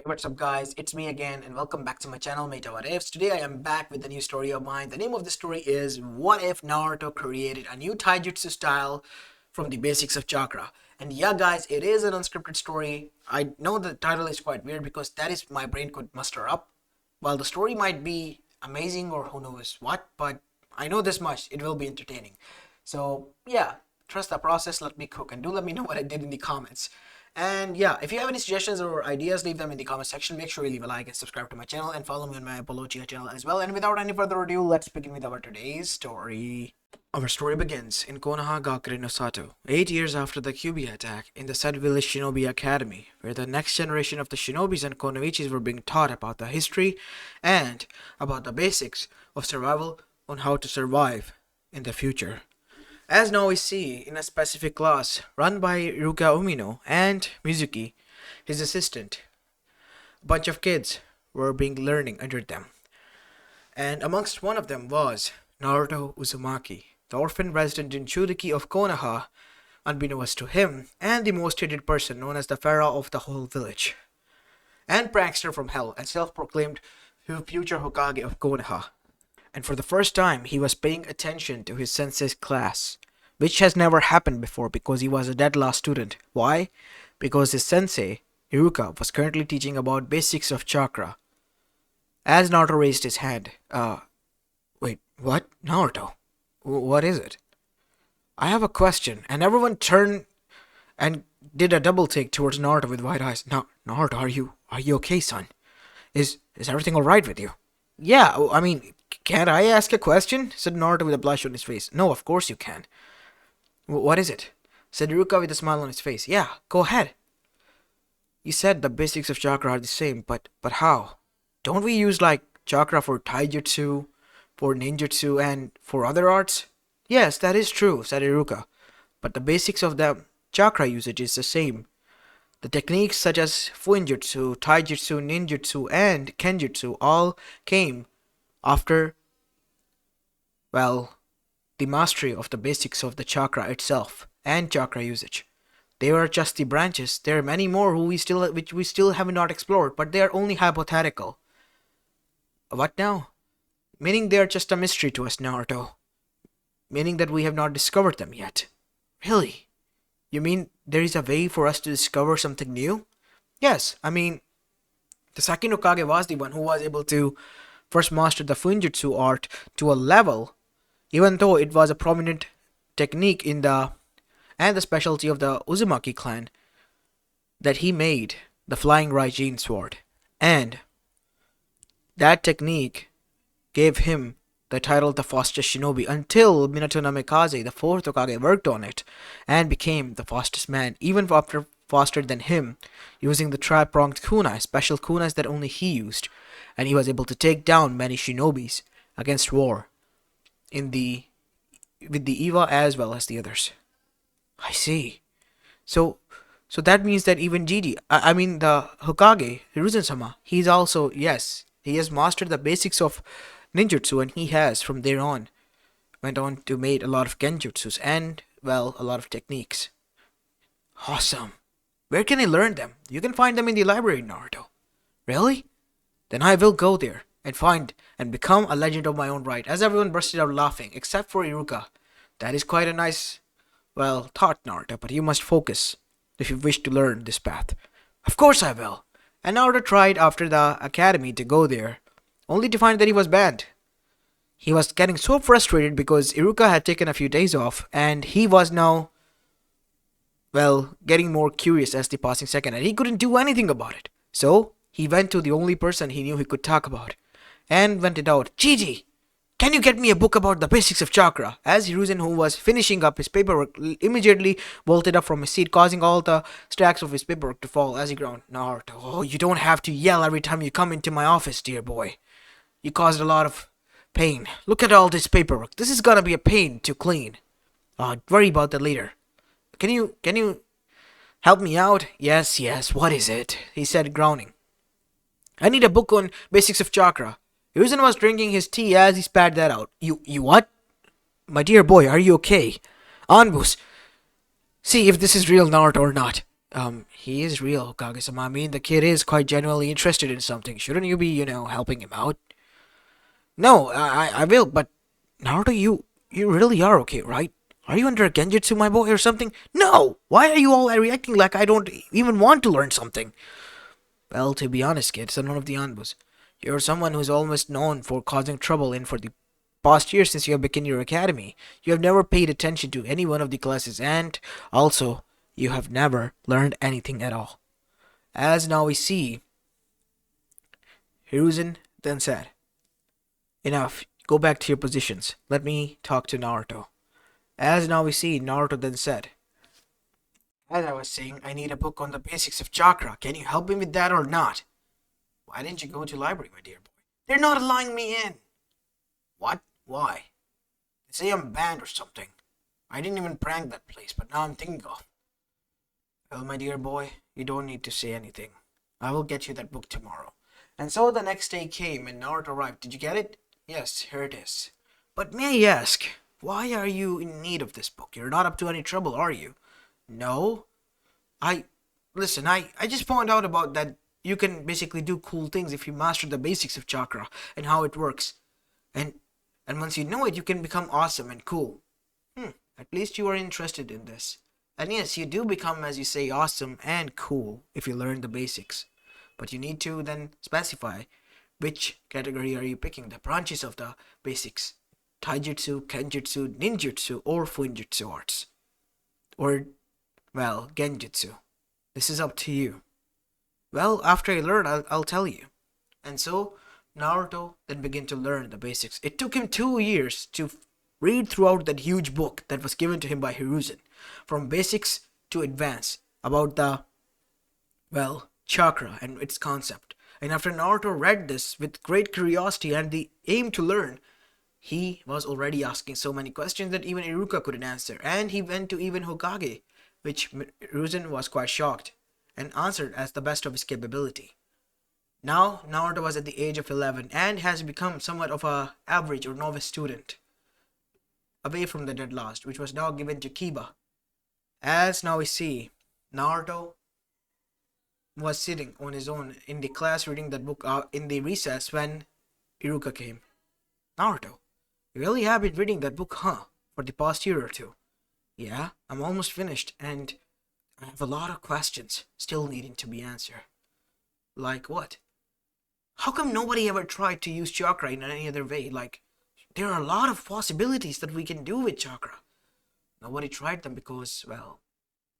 What's up guys, it's me again and welcome back to my channel Mayta What Ifs. Today I am back with a new story of mine. The name of the story is What If Naruto Created a New Taijutsu Style from the Basics of Chakra. And yeah guys, it is an unscripted story. I know the title is quite weird because that is my brain could muster up. While the story might be amazing or who knows what, but I know this much, it will be entertaining. So yeah, trust the process, let me cook, and do let me know what I did in the comments. And yeah, if you have any suggestions or ideas, leave them in the comment section. Make sure you leave a like and subscribe to my channel and follow me on my Apologia channel as well. And without any further ado, let's begin with our today's story. Our story begins in Konoha Gakure no Sato, 8 years after the Kyuubi attack in the said village Shinobi Academy, where the next generation of the Shinobis and Konoichis were being taught about the history and about the basics of survival on how to survive in the future. As now we see in a specific class run by Ruka Umino and Mizuki, his assistant, a bunch of kids were being learning under them. And amongst one of them was Naruto Uzumaki, the orphan resident in Chudiki of Konoha, unbeknownst to him, and the most hated person known as the pharaoh of the whole village, and prankster from hell and self-proclaimed future Hokage of Konoha. And for the first time, he was paying attention to his sensei's class, which has never happened before because he was a dead last student. Why? Because his sensei, Iruka, was currently teaching about basics of chakra. As Naruto raised his hand, wait, what? Naruto? What is it? I have a question, and everyone turned and did a double take towards Naruto with wide eyes. Naruto, are you okay, son? Is everything alright with you? Yeah, I mean, can't I ask a question? Said Naruto with a blush on his face. No, of course you can. What is it? Said Iruka with a smile on his face. Yeah, go ahead. You said the basics of chakra are the same, but how? Don't we use like chakra for taijutsu, for ninjutsu, and for other arts? Yes, that is true, said Iruka. But the basics of the chakra usage is the same. The techniques such as fuinjutsu, taijutsu, ninjutsu, and kenjutsu all came after, well, the mastery of the basics of the chakra itself and chakra usage. They are just the branches. There are many more which we still have not explored, but they are only hypothetical. What now? Meaning they are just a mystery to us, Naruto. Meaning that we have not discovered them yet. Really? You mean there is a way for us to discover something new? Yes, I mean, the second Hokage was the one who was able to first master the Fuinjutsu art to a level, even though it was a prominent technique in the specialty of the Uzumaki clan, that he made the Flying Raijin sword. And that technique gave him the title the fastest shinobi until Minato Namikaze, the fourth Hokage, worked on it and became the fastest man, even after faster than him, using the tri-pronged kunai, special kunais that only he used, and he was able to take down many shinobis against war with the Eva as well as the others. I see. So that means that even I mean the Hokage, Hiruzen-sama, he's also, yes, he has mastered the basics of ninjutsu, and he has, from there on, went on to make a lot of genjutsus and, well, a lot of techniques. Awesome. Where can I learn them? You can find them in the library, Naruto. Really? Then I will go there and find and become a legend of my own right, as everyone bursted out laughing, except for Iruka. That is quite a nice, well, thought, Naruto, but you must focus if you wish to learn this path. Of course I will. And Naruto tried after the academy to go there, only to find that he was banned. He was getting so frustrated because Iruka had taken a few days off, and he was now, well, getting more curious as the passing second, and he couldn't do anything about it. So he went to the only person he knew he could talk about, and vented out, Gigi, can you get me a book about the basics of chakra? As Hiruzen, who was finishing up his paperwork, immediately bolted up from his seat, causing all the stacks of his paperwork to fall as he groaned. Naruto, oh, you don't have to yell every time you come into my office, dear boy. You caused a lot of pain. Look at all this paperwork. This is gonna be a pain to clean. Worry about that later. Can you help me out? Yes, what is it? He said, groaning. I need a book on basics of chakra. Hiruzen was drinking his tea as he spat that out. You what? My dear boy, are you okay? Anbus, see if this is real Naruto or not. He is real, Kage-sama. I mean, the kid is quite genuinely interested in something. Shouldn't you be, helping him out? No, I will, but Naruto, you really are okay, right? Are you under a genjutsu, my boy, or something? No! Why are you all reacting like I don't even want to learn something? Well, to be honest, kid, son of the Anbus, you're someone who's almost known for causing trouble, and for the past year since you have begun your academy, you have never paid attention to any one of the classes, and also, you have never learned anything at all. As now we see, Hiruzen then said, enough, go back to your positions. Let me talk to Naruto. As now we see, Naruto then said, as I was saying, I need a book on the basics of chakra. Can you help me with that or not? Why didn't you go to the library, my dear boy? They're not allowing me in. What? Why? They say I'm banned or something. I didn't even prank that place, but now I'm thinking of. Well, my dear boy, you don't need to say anything. I will get you that book tomorrow. And so the next day came and Naruto arrived. Did you get it? Yes, here it is. But may I ask, why are you in need of this book? You're not up to any trouble, are you? No. I listen, I just found out about that you can basically do cool things if you master the basics of chakra and how it works. And and once you know it, you can become awesome and cool. At least you are interested in this. And yes, you do become, as you say, awesome and cool if you learn the basics. But you need to then specify which category are you picking, the branches of the basics. Taijutsu, Kenjutsu, Ninjutsu, or Fuinjutsu arts. Or, well, Genjutsu. This is up to you. Well, after I learn, I'll tell you. And so, Naruto then began to learn the basics. It took him 2 years to read throughout that huge book that was given to him by Hiruzen, from basics to advanced, about the, well, chakra and its concept. And after Naruto read this with great curiosity and the aim to learn, he was already asking so many questions that even Iruka couldn't answer, and he went to even Hokage, which Hiruzen was quite shocked, and answered as the best of his capability. Now, Naruto was at the age of 11 and has become somewhat of a average or novice student, away from the dead last, which was now given to Kiba. As now we see, Naruto was sitting on his own in the class reading that book in the recess when Iruka came. Naruto, you really have been reading that book, huh? For the past year or two. Yeah, I'm almost finished, and I have a lot of questions still needing to be answered. Like what? How come nobody ever tried to use chakra in any other way? Like, there are a lot of possibilities that we can do with chakra. Nobody tried them because, well,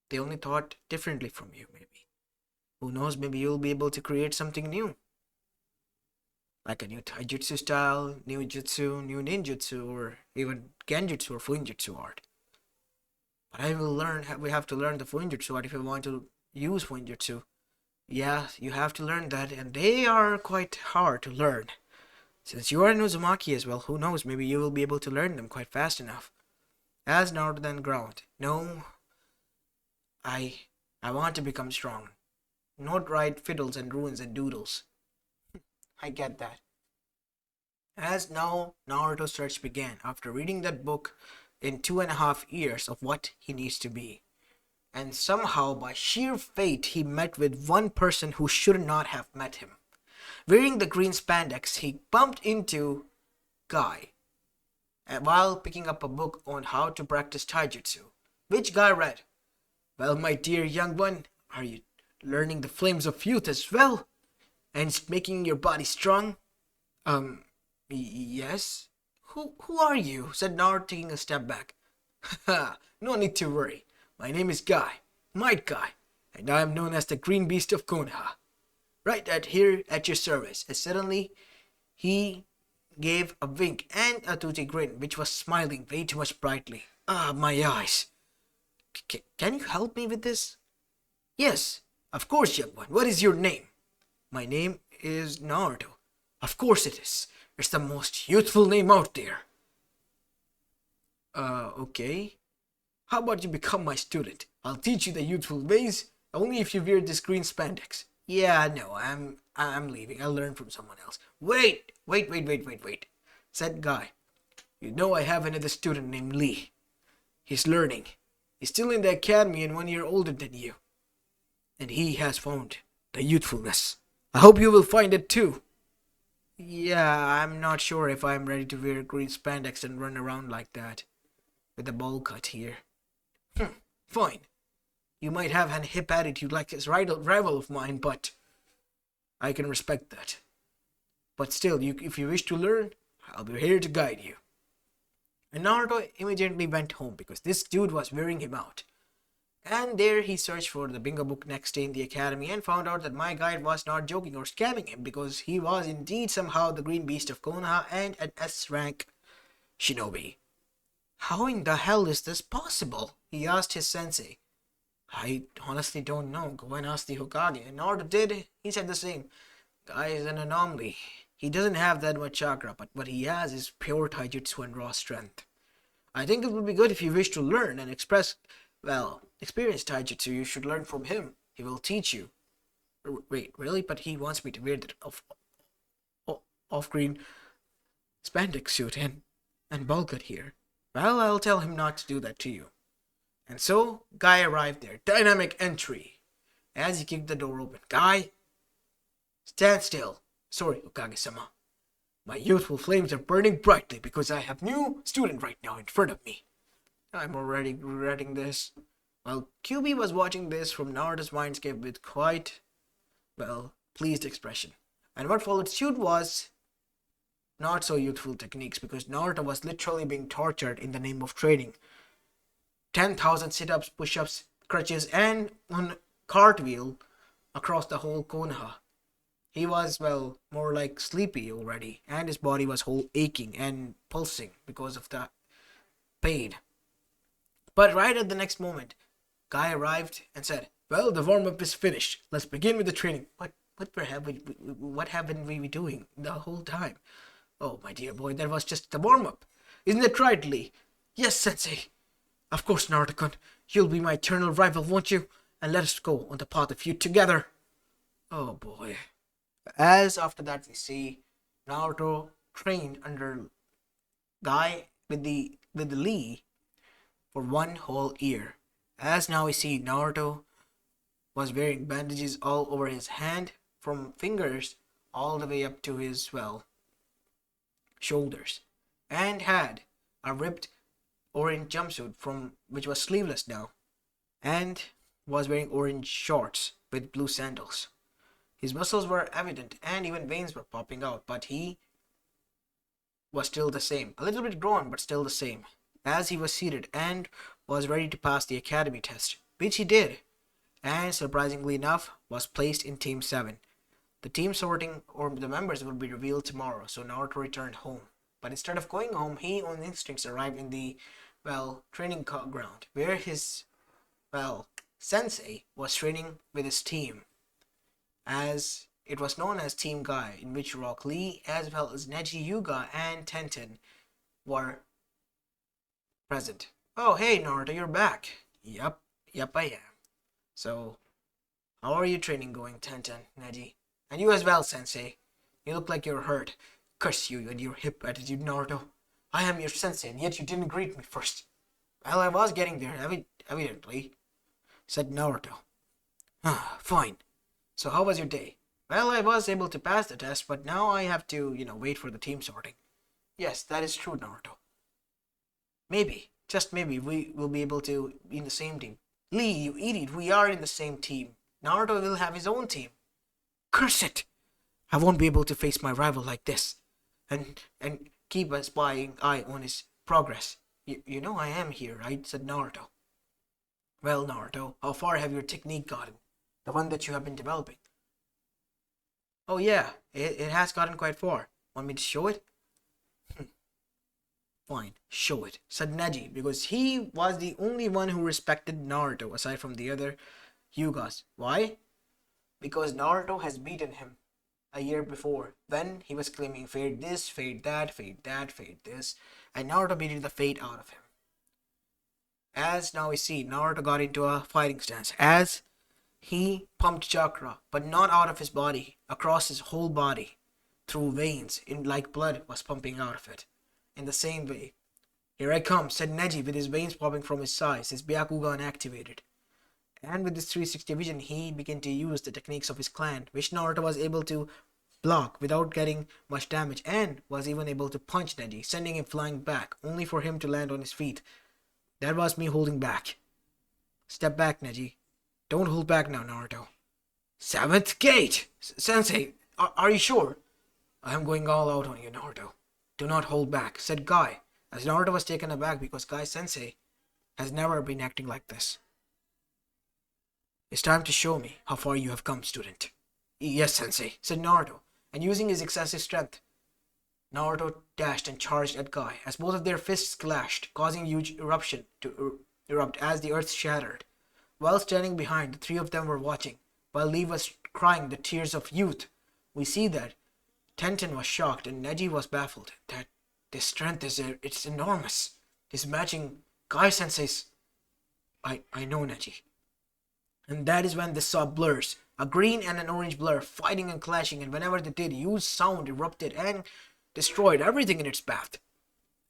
they only thought differently from you, maybe. Who knows, maybe you'll be able to create something new. Like a new taijutsu style, new jutsu, new ninjutsu, or even genjutsu or fuinjutsu art. But we have to learn the fuinjutsu art if we want to use fuinjutsu. Yeah, you have to learn that, and they are quite hard to learn. Since you are an Uzumaki as well, who knows, maybe you will be able to learn them quite fast enough. As Naruto then growled, no, I want to become strong. Not write fiddles and ruins and doodles. I get that. As now Naruto's search began after reading that book in 2.5 years of what he needs to be. And somehow, by sheer fate, he met with one person who should not have met him. Wearing the green spandex, he bumped into Guy while picking up a book on how to practice taijutsu, which Guy read. Well, my dear young one, are you learning the flames of youth as well? And it's making your body strong? Yes? Who are you? Said Naruto, taking a step back. Ha, no need to worry. My name is Guy, Might Guy, and I am known as the Green Beast of Konoha. Right here at your service. And suddenly, he gave a wink and a toothy grin, which was smiling way too much brightly. Ah, my eyes. Can you help me with this? Yes, of course, young one. What is your name? My name is Naruto. Of course it is. It's the most youthful name out there. Okay. How about you become my student? I'll teach you the youthful ways, only if you wear this green spandex. Yeah, no, I'm leaving. I'll learn from someone else. Wait, said Guy. You know I have another student named Lee. He's learning. He's still in the academy and 1 year older than you. And he has found the youthfulness. I hope you will find it too. Yeah, I'm not sure if I'm ready to wear green spandex and run around like that, with a bowl cut here. Fine. You might have an hip attitude like this rival of mine, but I can respect that. But still, if you wish to learn, I'll be here to guide you. And Naruto immediately went home because this dude was wearing him out. And there he searched for the bingo book next day in the academy and found out that my guide was not joking or scamming him because he was indeed somehow the green beast of Konoha and an S rank shinobi. How in the hell is this possible? He asked his sensei. I honestly don't know. Go and ask the Hokage. And Naruto did. He said the same. Guy is an anomaly. He doesn't have that much chakra, but what he has is pure taijutsu and raw strength. I think it would be good if you wish to learn and experience taijutsu. You should learn from him. He will teach you. Wait, really? But he wants me to wear that off-green spandex suit and ball cut here. Well, I'll tell him not to do that to you. And so, Guy arrived there. Dynamic entry. As he kicked the door open. Guy, stand still. Sorry, Okage-sama. My youthful flames are burning brightly because I have new student right now in front of me. I'm already regretting this. Well, QB was watching this from Naruto's mindscape with quite, pleased expression. And what followed suit was not so youthful techniques because Naruto was literally being tortured in the name of training. 10,000 sit-ups, push-ups, crutches, and one cartwheel across the whole Konoha. He was, more like sleepy already, and his body was whole aching and pulsing because of the pain. But right at the next moment, Guy arrived and said, well, the warm-up is finished. Let's begin with the training. What have we been doing the whole time? Oh, my dear boy, that was just the warm-up. Isn't it right, Lee? Yes, Sensei. Of course, Naruto-kun. You'll be my eternal rival, won't you? And let us go on the path of youth together. Oh, boy. As after that we see Naruto trained under Guy with the Lee for one whole year. As now we see Naruto was wearing bandages all over his hand from fingers all the way up to his shoulders, and had a ripped orange jumpsuit which was sleeveless now, and was wearing orange shorts with blue sandals. His muscles were evident and even veins were popping out, but he was still the same. A little bit grown, but still the same. As he was seated and was ready to pass the academy test, which he did, and surprisingly enough, was placed in Team 7. The team sorting or the members would be revealed tomorrow, so Naruto returned home. But instead of going home, he on instincts arrived in the, training ground, where his, sensei was training with his team, as it was known as Team Guy, in which Rock Lee, as well as Neji Hyuga and Tenten were present. Oh, hey Naruto, you're back. Yep, I am. So, how are you training going, Tenten, Neji? And you as well, Sensei. You look like you're hurt. Curse you and your hip attitude, Naruto. I am your sensei, and yet you didn't greet me first. Well, I was getting there, evidently, said Naruto. Fine. So how was your day? Well, I was able to pass the test, but now I have to, wait for the team sorting. Yes, that is true, Naruto. Maybe, just maybe, we will be able to be in the same team. Lee, you idiot, we are in the same team. Naruto will have his own team. Curse it! I won't be able to face my rival like this. And keep a spying eye on his progress. You know I am here, right? Said Naruto. Well, Naruto, how far have your technique gotten? The one that you have been developing. Oh yeah, it has gotten quite far. Want me to show it? Fine, show it, said Neji, because he was the only one who respected Naruto aside from the other Hyugas. Why? Because Naruto has beaten him a year before. Then he was claiming fade this, fade that, fade that, fade this, and Naruto beat the fade out of him. As now we see, Naruto got into a fighting stance as he pumped chakra, but not out of his body, across his whole body, through veins, like blood was pumping out of it. In the same way, here I come, said Neji with his veins popping from his sides, his Byakugan activated. And with this 360 vision, he began to use the techniques of his clan, which Naruto was able to block without getting much damage, and was even able to punch Neji, sending him flying back, only for him to land on his feet. That was me holding back. Step back, Neji. Don't hold back now, Naruto. Seventh gate! Sensei, are you sure? I am going all out on you, Naruto. Do not hold back, said Guy, as Naruto was taken aback because Guy Sensei has never been acting like this. It's time to show me how far you have come, student. Yes, Sensei, said Naruto, and using his excessive strength, Naruto dashed and charged at Guy as both of their fists clashed, causing a huge eruption to erupt as the earth shattered. While standing behind, the three of them were watching, while Lee was crying the tears of youth. We see that Tenten was shocked and Neji was baffled. That this strength it's enormous. It's matching Guy Sensei's. I know, Neji. And that is when they saw blurs, a green and an orange blur fighting and clashing, and whenever they did, huge sound erupted and destroyed everything in its path.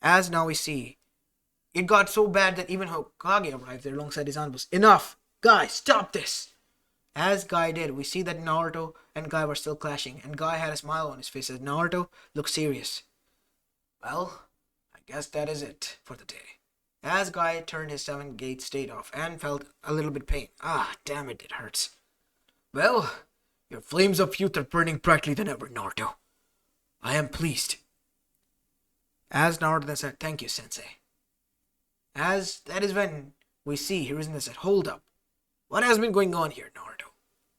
As now we see, it got so bad that even Hokage arrived there alongside his envoys. Enough! Guy, stop this! As Guy did, we see that Naruto and Guy were still clashing, and Guy had a smile on his face as Naruto looked serious. Well, I guess that is it for the day. As Guy turned his 7-gate state off and felt a little bit pain. Ah, damn it, it hurts. Well, your flames of youth are burning brightly than ever, Naruto. I am pleased. As Naruto then said, thank you, Sensei. As that is when we see Hiruzen said, hold up. What has been going on here, Naruto?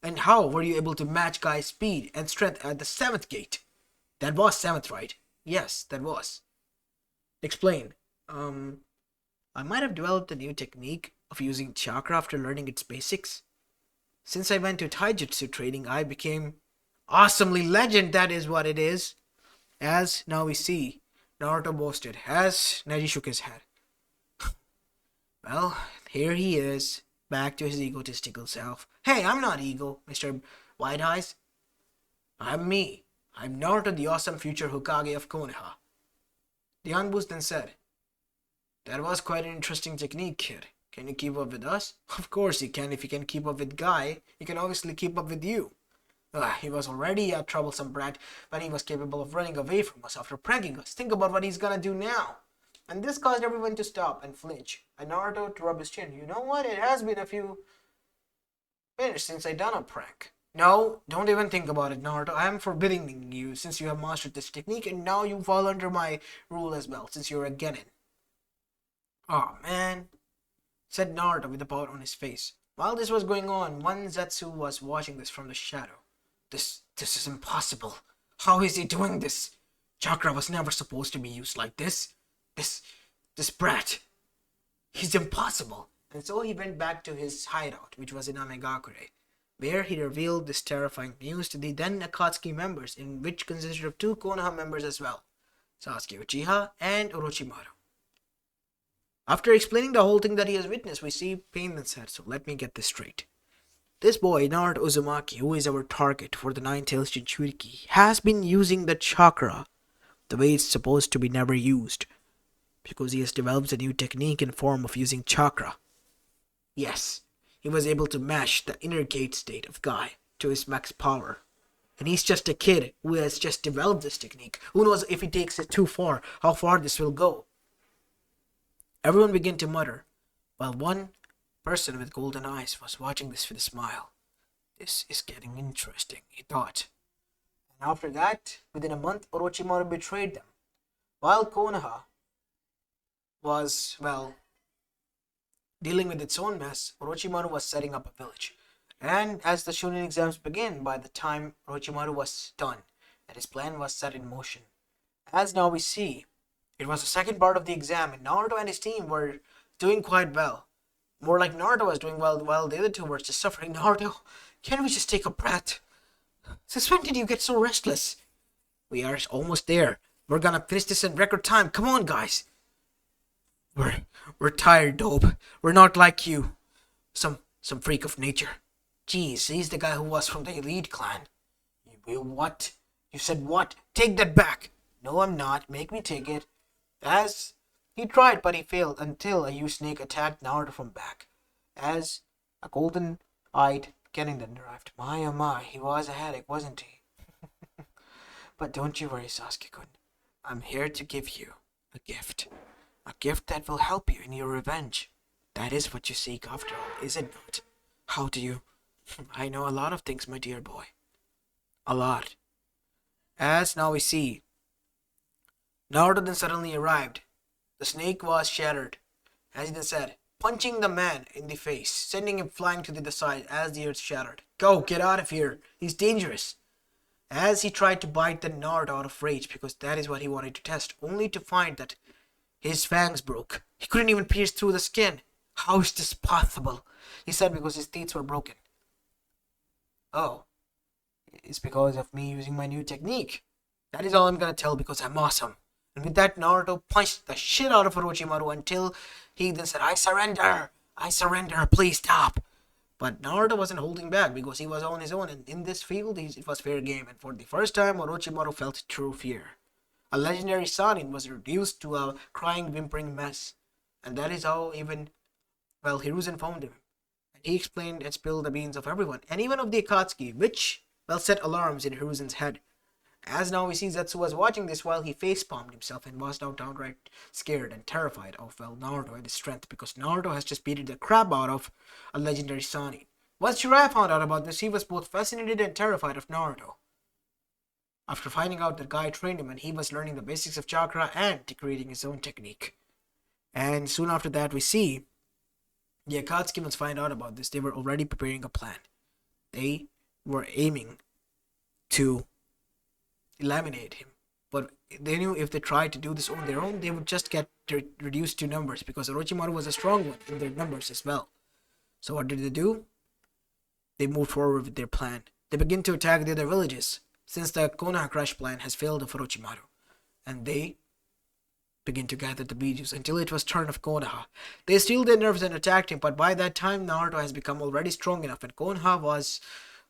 And how were you able to match Guy's speed and strength at the 7th gate? That was 7th, right? Yes, that was. Explain. I might have developed a new technique of using chakra after learning its basics. Since I went to Taijutsu training, I became awesomely legend, that is what it is. As now we see, Naruto boasted, as Neji shook his head. Well, here he is, back to his egotistical self. Hey, I'm not ego, Mr. White Eyes. I'm me. I'm Naruto, the awesome future Hokage of Konoha. The Anbus then said, that was quite an interesting technique, kid. Can you keep up with us? Of course you can. If you can keep up with Guy, he can obviously keep up with you. He was already a troublesome brat when he was capable of running away from us after pranking us. Think about what he's gonna do now. And this caused everyone to stop and flinch, and Naruto to rub his chin. You know what? It has been a few minutes since I done a prank. No, don't even think about it, Naruto. I am forbidding you since you have mastered this technique, and now you fall under my rule as well, since you're a genin. Oh man, said Naruto with a pout on his face. While this was going on, one Zetsu was watching this from the shadow. This is impossible. How is he doing this? Chakra was never supposed to be used like this. This brat. He's impossible. And so he went back to his hideout, which was in Amegakure, where he revealed this terrifying news to the then Akatsuki members, in which consisted of 2 Konoha members as well, Sasuke Uchiha and Orochimaru. After explaining the whole thing that he has witnessed, we see pain then said, so let me get this straight. This boy, Naruto Uzumaki, who is our target for the 9-tailed Jinchuriki, has been using the chakra the way it's supposed to be never used, because he has developed a new technique in form of using chakra. Yes, he was able to match the inner gate state of Guy to his max power. And he's just a kid who has just developed this technique. Who knows if he takes it too far, how far this will go. Everyone began to mutter, while one person with golden eyes was watching this with a smile. This is getting interesting, he thought. And after that, within a month, Orochimaru betrayed them. While Konoha was, dealing with its own mess, Orochimaru was setting up a village. And as the Chunin exams began, by the time Orochimaru was done, and his plan was set in motion. As now we see, it was the second part of the exam, and Naruto and his team were doing quite well. More like Naruto was doing well, while the other two were just suffering. Naruto, can we just take a breath? Since when did you get so restless? We are almost there. We're gonna finish this in record time. Come on, guys. We're tired, Dope. We're not like you. Some freak of nature. Jeez, he's the guy who was from the elite clan. What? You said what? Take that back. No, I'm not. Make me take it. As he tried, but he failed until a huge snake attacked Naruto from back. As A golden-eyed Genin then arrived. My oh my, he was a headache, wasn't he? But don't you worry, Sasuke-kun. I'm here to give you a gift. A gift that will help you in your revenge. That is what you seek after all, is it not? How do you? I know a lot of things, my dear boy. A lot. As now we see, Naruto then suddenly arrived. The snake was shattered, as he then said, punching the man in the face, sending him flying to the other side as the earth shattered. Go, get out of here. He's dangerous. As he tried to bite the Naruto out of rage because that is what he wanted to test, only to find that his fangs broke. He couldn't even pierce through the skin. How is this possible? He said because his teeth were broken. Oh, it's because of me using my new technique. That is all I'm gonna tell because I'm awesome. And with that, Naruto punched the shit out of Orochimaru until he then said, I surrender! I surrender! Please stop! But Naruto wasn't holding back because he was on his own, and in this field, it was fair game. And for the first time, Orochimaru felt true fear. A legendary Sanin was reduced to a crying, whimpering mess. And that is how even, Hiruzen found him. And he explained and spilled the beans of everyone, and even of the Akatsuki, which, set alarms in Hiruzen's head. As now we see Zetsu was watching this while he facepalmed himself and was now downright scared and terrified of, Naruto and his strength because Naruto has just beaten the crap out of a legendary Sanin. Once Jiraiya found out about this, he was both fascinated and terrified of Naruto. After finding out that guy trained him and he was learning the basics of chakra and creating his own technique. And soon after that we see the Akatsuki must find out about this. They were already preparing a plan. They were aiming to eliminate him. But they knew if they tried to do this on their own, they would just get reduced to numbers because Orochimaru was a strong one in their numbers as well. So what did they do? They moved forward with their plan. They begin to attack the other villages since the Konoha Crash plan has failed of Orochimaru. And they begin to gather the Bijus until it was turn of Konoha. They steeled their nerves and attacked him, but by that time Naruto has become already strong enough and Konoha was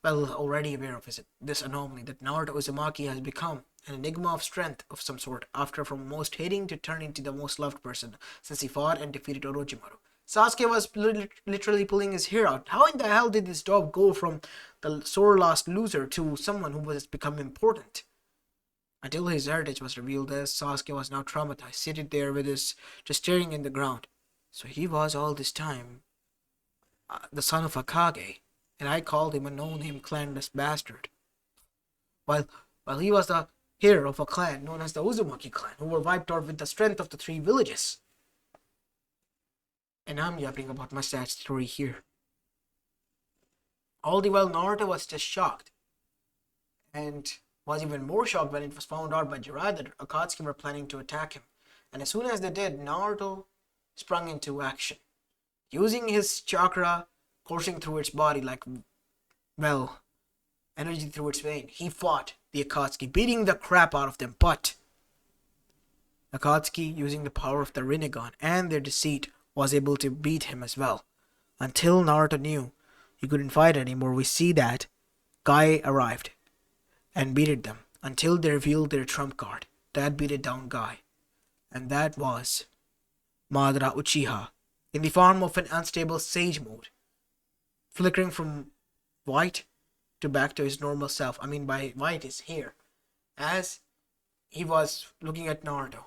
already aware of this anomaly that Naruto Uzumaki has become an enigma of strength of some sort after from most hating to turn into the most loved person since he fought and defeated Orochimaru. Sasuke was literally pulling his hair out. How in the hell did this dog go from the sore lost loser to someone who has become important? Until his heritage was revealed as Sasuke was now traumatized, seated there with his just staring in the ground. So he was all this time the son of a Kage, and I called him a no-name clanless bastard. While he was the heir of a clan known as the Uzumaki clan, who were wiped out with the strength of the 3 villages. And I'm yapping about my sad story here. All the while Naruto was just shocked. And was even more shocked when it was found out by Jiraiya that Akatsuki were planning to attack him. And as soon as they did, Naruto sprung into action. Using his chakra coursing through its body like, energy through its vein, he fought the Akatsuki, beating the crap out of them. But Akatsuki, using the power of the Rinnegan and their deceit, was able to beat him as well. Until Naruto knew he couldn't fight anymore, we see that Guy arrived and beated them until they revealed their trump card. That beat down Guy. And that was Madara Uchiha, in the form of an unstable sage mode, flickering from white to back to his normal self. I mean by white is here. As he was looking at Naruto,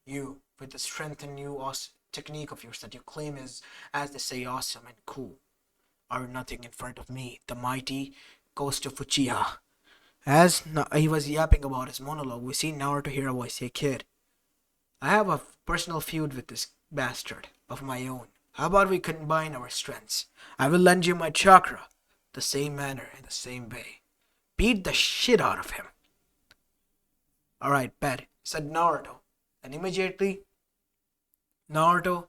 you, with the strength and new technique of yours that you claim is, as they say, awesome and cool, are nothing in front of me, the mighty ghost of Uchiha. As he was yapping about his monologue, we see Naruto hear a voice say, kid, I have a personal feud with this bastard of my own. How about we combine our strengths? I will lend you my chakra, the same manner and the same way. Beat the shit out of him. Alright, bet, said Naruto. And immediately, Naruto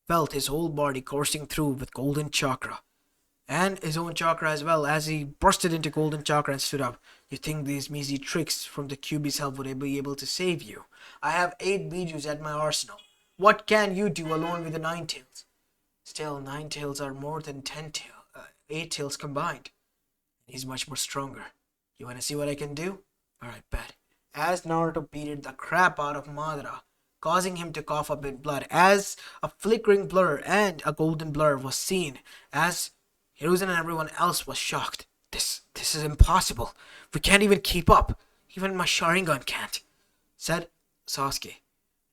felt his whole body coursing through with golden chakra. And his own chakra as well, as he bursted into golden chakra and stood up. You think these measly tricks from the Kyuubi's help would be able to save you? I have 8 Bijus at my arsenal. What can you do alone with the 9 tails? Still, 9 tails are more than 8 tails combined. He's much more stronger. You wanna see what I can do? Alright, bet. As Naruto beat the crap out of Madara, causing him to cough up in blood, as a flickering blur and a golden blur was seen, as Hiruzen and everyone else was shocked. This is impossible. We can't even keep up. Even my Sharingan can't, said Sasuke.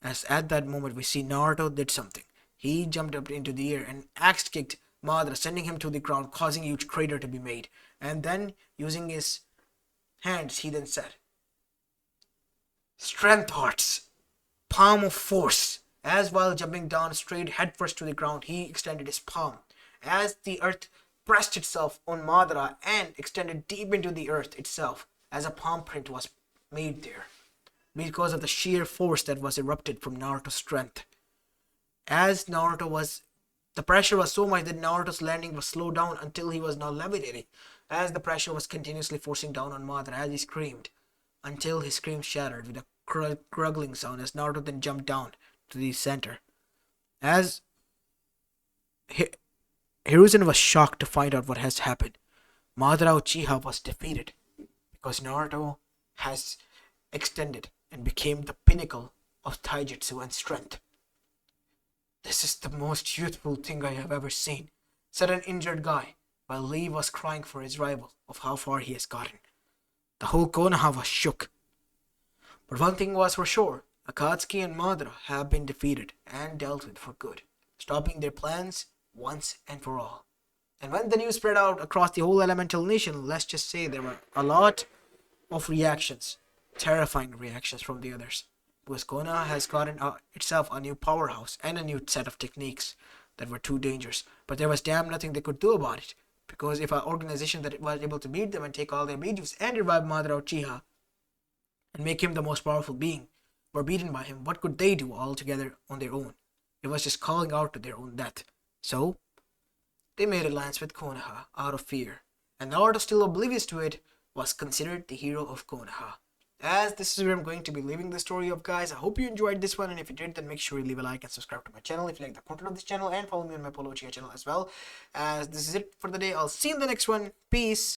As at that moment we see Naruto did something. He jumped up into the air and axe kicked Madara, sending him to the ground, causing a huge crater to be made. And then, using his hands, he then said, Strength Hearts, Palm of Force. As while jumping down straight headfirst to the ground, he extended his palm. As the earth pressed itself on Madara and extended deep into the earth itself, as a palm print was made there, because of the sheer force that was erupted from Naruto's strength. As the pressure was so much that Naruto's landing was slowed down until he was now levitating, as the pressure was continuously forcing down on Madara as he screamed, until his scream shattered with a gurgling sound as Naruto then jumped down to the center. As Hiruzen was shocked to find out what has happened. Madara Uchiha was defeated because Naruto has extended and became the pinnacle of Taijutsu and strength. This is the most youthful thing I have ever seen, said an injured guy, while Lee was crying for his rival of how far he has gotten. The whole Konoha was shook. But one thing was for sure, Akatsuki and Madara have been defeated and dealt with for good, stopping their plans once and for all. And when the news spread out across the whole elemental nation, let's just say there were a lot of reactions, terrifying reactions from the others. Because Konoha has gotten itself a new powerhouse and a new set of techniques that were too dangerous. But there was damn nothing they could do about it. Because if an organization that was able to beat them and take all their Bijus and revive Madara Uchiha and make him the most powerful being were beaten by him, what could they do all together on their own? It was just calling out to their own death. So, they made alliance with Konoha out of fear. And Naruto, still oblivious to it, was considered the hero of Konoha. As this is where I'm going to be leaving the story of, guys. I hope you enjoyed this one, and if you did, then make sure you leave a like and subscribe to my channel if you like the content of this channel, and follow me on my Polo Chia channel as well. As this is it for the day. I'll see you in the next one. Peace.